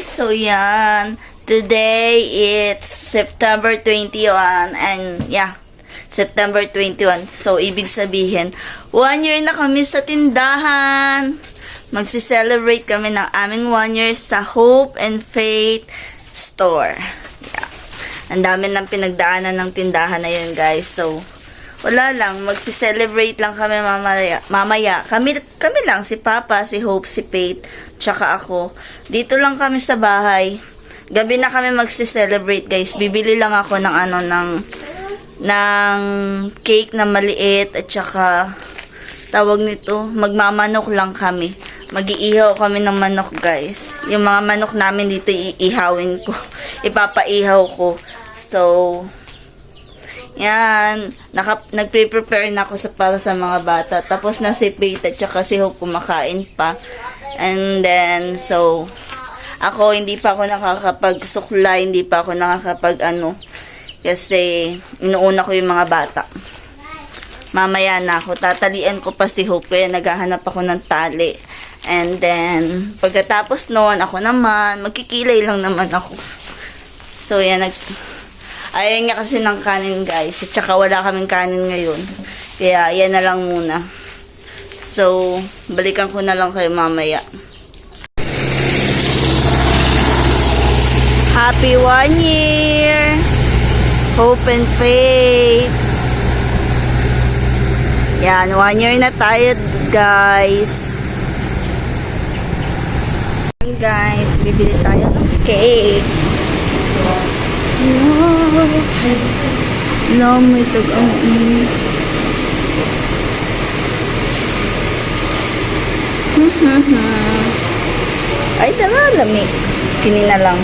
guys, so yan. Today it's September 21 and yeah, September 21. So ibig sabihin, 1 year na kami sa tindahan. Magsi-celebrate kami ng aming 1 year sa Hope and Faith store. Yeah. Ang dami ng pinagdaanan ng tindahan na yun, guys. So wala lang, magsi-celebrate lang kami mamaya. Kami lang, si Papa, si Hope, si Faith, tsaka ako. Dito lang kami sa bahay. Gabi na kami magsi-celebrate, guys. Bibili lang ako ng ng cake na maliit at tsaka tawag nito, magmamanok lang kami. Mag-iihaw kami ng manok, guys. Yung mga manok namin dito iihawin ko. Ipapaihaw ko. So yan, nagpre-prepare na ako para sa mga bata. Tapos na si Faith at saka si Hope kumakain pa. And then, so, ako hindi pa ako nakakapag-suklay, hindi pa ako kasi inuuna ko yung mga bata. Mamaya na ako, tatalian ko pa si Hope, kaya naghahanap ako ng tali. And then, pagkatapos noon, ako naman, magkikilay lang naman ako. So, yan, ayaw niya kasi ng kanin, guys. At saka wala kaming kanin ngayon. Kaya, yan na lang muna. So, balikan ko na lang kayo mamaya. Happy 1 year! Hope and Faith! Yan, 1 year na tayo, guys. Guys, bibili tayo ng cake. Lamay tagang ay, tara, lamig. Kini na lang.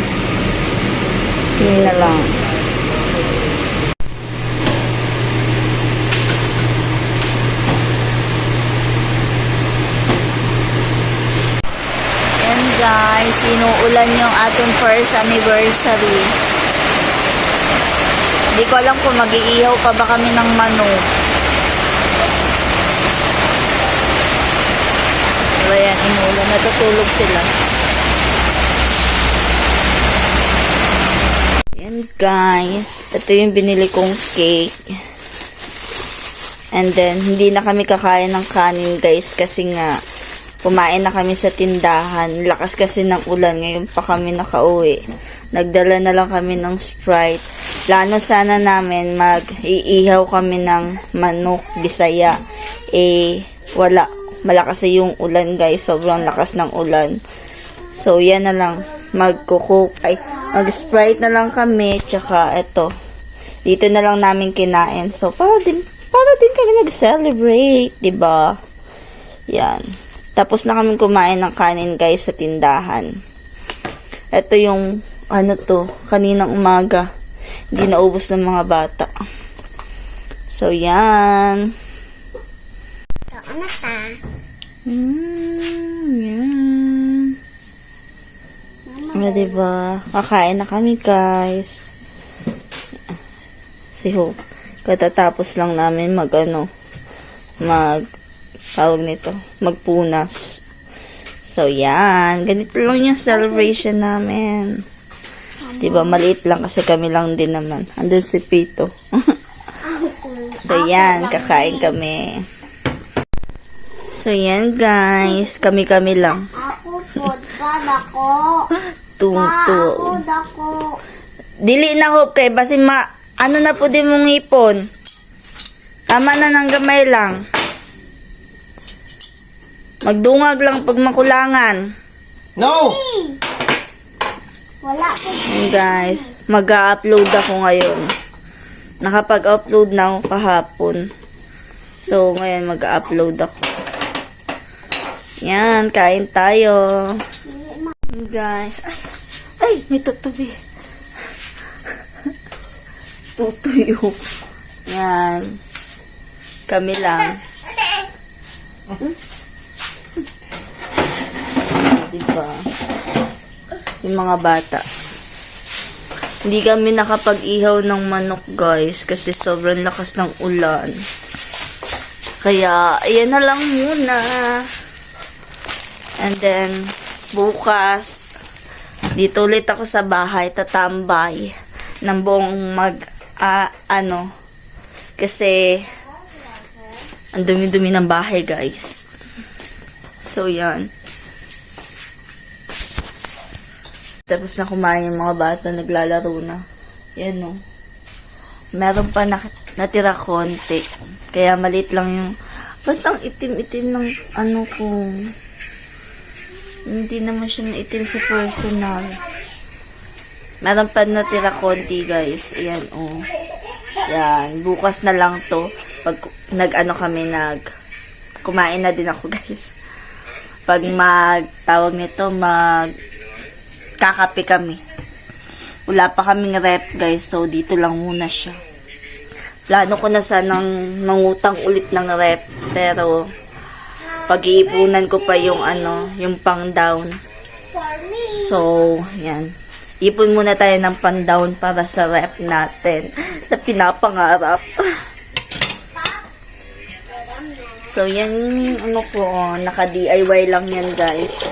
And guys, inuulan yung ating first anniversary. Hindi ko alam kung mag-iihaw pa ba kami ng manok. So, ayan, inuulan. Natutulog sila. Ayan, guys. Ito yung binili kong cake. And then, hindi na kami kakain ng kanin, guys. Kasi nga, kumain na kami sa tindahan. Lakas kasi ng ulan. Ngayon pa kami nakauwi. Nagdala na lang kami ng Sprite. Plano sana namin mag-iihaw kami ng manok Bisaya. Wala. Malakas yung ulan, guys. Sobrang lakas ng ulan. So, yan na lang. Mag-Sprite na lang kami. Tsaka, eto. Dito na lang namin kinain. So, para din kami nag-celebrate. Diba? Yan. Tapos na kami kumain ng kanin, guys, sa tindahan. Ito yung, kaninang umaga. Hindi naubos ng mga bata. So, yan. Ano ka? Yan. Diba? Kakain na kami, guys. Si Hope. Katatapos lang namin magpunas. So, yan. Ganito lang yung celebration namin. Diba, maliit lang kasi kami lang din naman. Andun si Pito. So, yan. Kakain kami. So, yan, guys. Kami-kami lang. Ako po, dako. Tung-tung. Dako. Dili na, Hope, kay basi na po din mong ipon. Tama na ng gamay lang. Magdungag lang pag makulangan. No! Wala po. Guys, mag-upload ako ngayon. Nakapag-upload na ako kahapon. So, ngayon mag-upload ako. Yan, kain tayo. Guys. Ay, may tutubi. Tutuyo. Yan. Kami lang. Diba? Yung mga bata. Hindi kami nakapag-ihaw ng manok, guys, kasi sobrang lakas ng ulan. Kaya, ayan na lang muna. And then, bukas, Dito ulit ako sa bahay, tatambay ng buong kasi ang dumi-dumi ng bahay, guys. So, yan. Tapos na kumain yung mga bata, naglalaro na. Yan, no. Meron pa natira konti. Kaya maliit lang yung... Ba't ang itim-itim ng ko? Hindi naman siya naitim sa personal. Meron pa natira konti, guys. Ayan, oh. Yan. Bukas na lang to. Pag kumain na din ako, guys. Pag kakape kami. Wala pa kaming rep, guys. So, dito lang muna siya. Plano ko na sanang mangutang ulit ng rep. Pero, pag-iipunan ko pa yung yung pang down. So, yan. Ipon muna tayo ng pang down para sa rep natin na pinapangarap. So, yan naka-DIY lang yan, guys.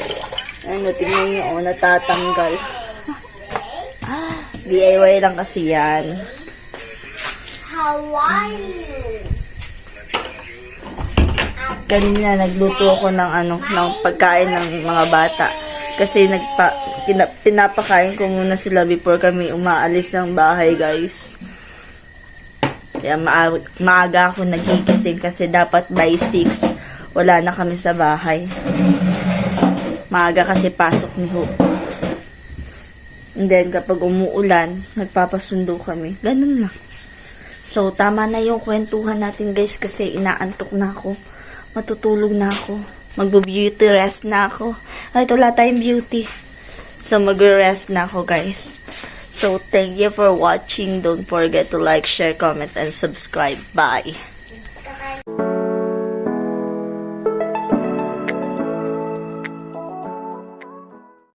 Tingnan nyo, natatanggal. DIY lang kasi yan. How are you? Kanina nagluto ako ng pagkain ng mga bata. Kasi pinapakain ko muna sila before kami umaalis ng bahay, guys. Kaya maaga ako nagigising kasi dapat by 6 wala na kami sa bahay. Maaga kasi pasok ni Hope. And then kapag umuulan, nagpapasundo kami. Ganun lang. So, tama na yung kwentuhan natin, guys, kasi inaantok na ako. Matutulog na ako. Magbo-beauty rest na ako. Kahit wala tayong beauty. So, mag-rest na ako, guys. So, thank you for watching. Don't forget to like, share, comment, and subscribe. Bye!